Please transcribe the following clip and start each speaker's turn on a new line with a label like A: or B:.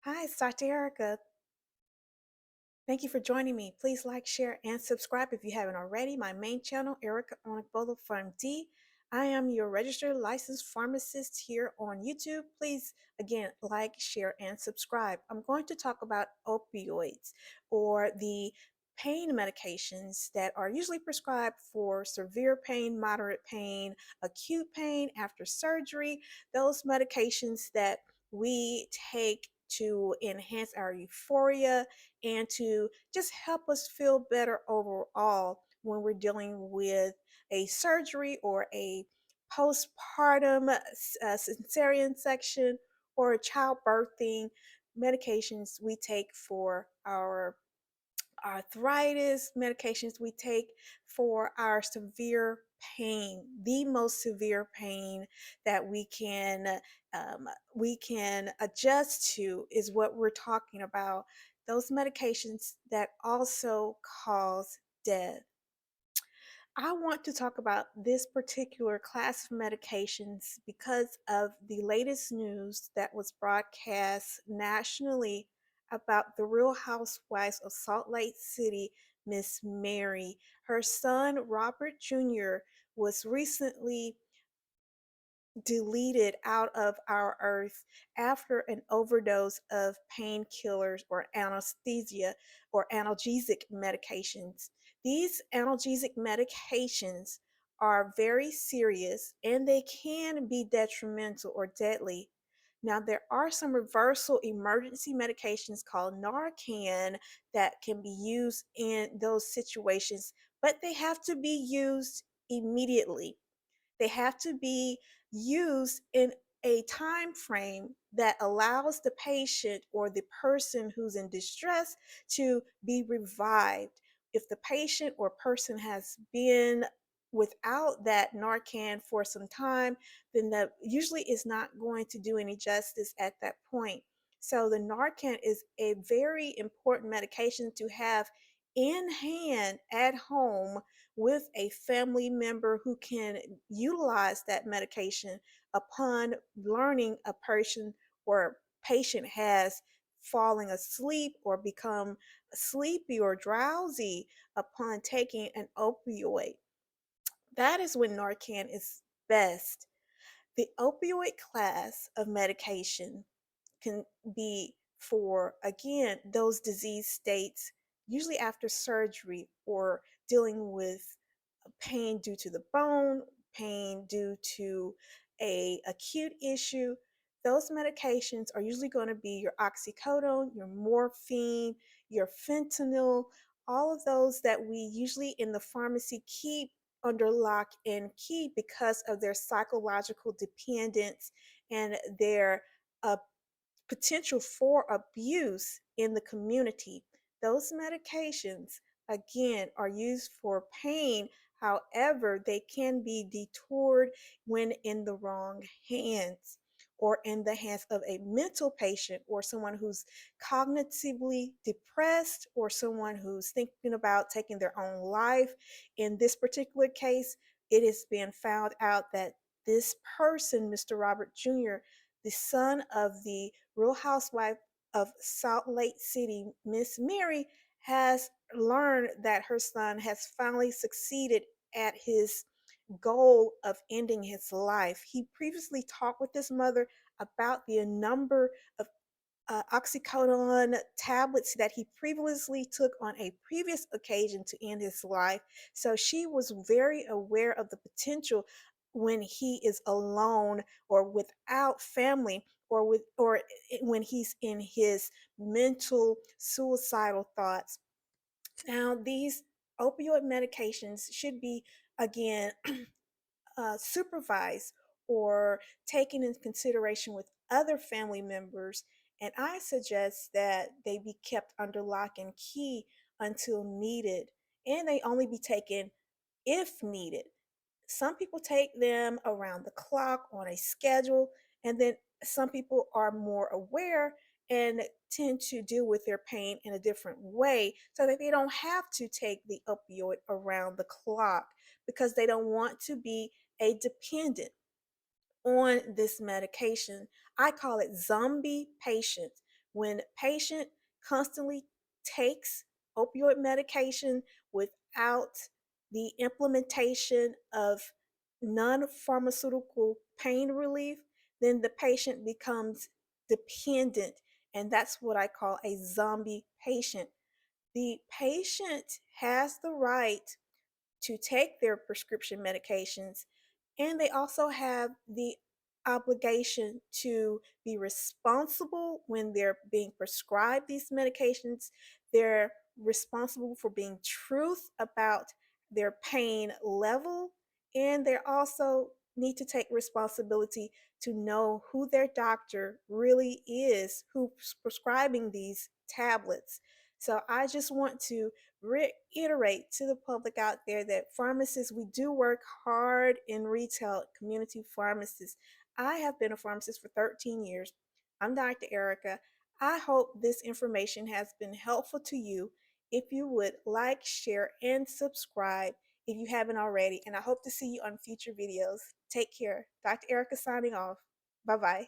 A: Hi, it's Dr. Erica. Thank you for joining me. Please like, share, and subscribe if you haven't already. My main channel, Erica Onigbola Farm D. I am your registered licensed pharmacist here on YouTube. Please, again, like, share, and subscribe. I'm going to talk about opioids or the pain medications that are usually prescribed for severe pain, moderate pain, acute pain after surgery, those medications that we take to enhance our euphoria and to just help us feel better overall when we're dealing with a surgery or a postpartum cesarean section or childbirthing medications we take for our arthritis, medications we take for our severe pain, the most severe pain that we can adjust to is what we're talking about. Those medications that also cause death. I want to talk about this particular class of medications because of the latest news that was broadcast nationally about the Real Housewives of Salt Lake City, Miss Mary. Her son, Robert Jr., was recently deleted out of our earth after an overdose of painkillers or anesthesia or analgesic medications. These analgesic medications are very serious and they can be detrimental or deadly. Now, there are some reversal emergency medications called Narcan that can be used in those situations, but they have to be used immediately. They have to be used in a time frame that allows the patient or the person who's in distress to be revived. If the patient or person has been without that Narcan for some time, then that usually is not going to do any justice at that point. So the Narcan is a very important medication to have in hand at home with a family member who can utilize that medication upon learning a person or patient has fallen asleep or become sleepy or drowsy upon taking an opioid. That is when Narcan is best. The opioid class of medication can be for, again, those disease states, usually after surgery or dealing with pain due to the bone, pain due to a acute issue. Those medications are usually going to be your oxycodone, your morphine, your fentanyl, all of those that we usually in the pharmacy keep under lock and key because of their psychological dependence and their uh, potential for abuse in the community. Those medications, again, are used for pain. However, they can be detoured when in the wrong hands or in the hands of a mental patient or someone who's cognitively depressed or someone who's thinking about taking their own life. In this particular case, it has been found out that this person, Mr. Robert Jr., the son of the Real Housewife of Salt Lake City, Miss Mary, has learned that her son has finally succeeded at his goal of ending his life. He previously talked with his mother about the number of oxycodone tablets that he previously took on a previous occasion to end his life. So she was very aware of the potential when he is alone or without family when he's in his mental suicidal thoughts. Now, these opioid medications should be, again, supervised or taken into consideration with other family members. And I suggest that they be kept under lock and key until needed. And they only be taken if needed. Some people take them around the clock on a schedule, and then some people are more aware and tend to deal with their pain in a different way so that they don't have to take the opioid around the clock because they don't want to be a dependent on this medication. I call it zombie patients. When patient constantly takes opioid medication without the implementation of non-pharmaceutical pain relief, then the patient becomes dependent, and that's what I call a zombie patient. The patient has the right to take their prescription medications, and they also have the obligation to be responsible when they're being prescribed these medications. They're responsible for being truth about their pain level, and they also need to take responsibility to know who their doctor really is who's prescribing these tablets. So I just want to reiterate to the public out there that pharmacists, we do work hard in retail, community pharmacists. I have been a pharmacist for 13 years. I'm Dr. Erica. I hope this information has been helpful to you. If you would like, share, and subscribe if you haven't already, and I hope to see you on future videos. Take care. Dr. Erica signing off. Bye bye.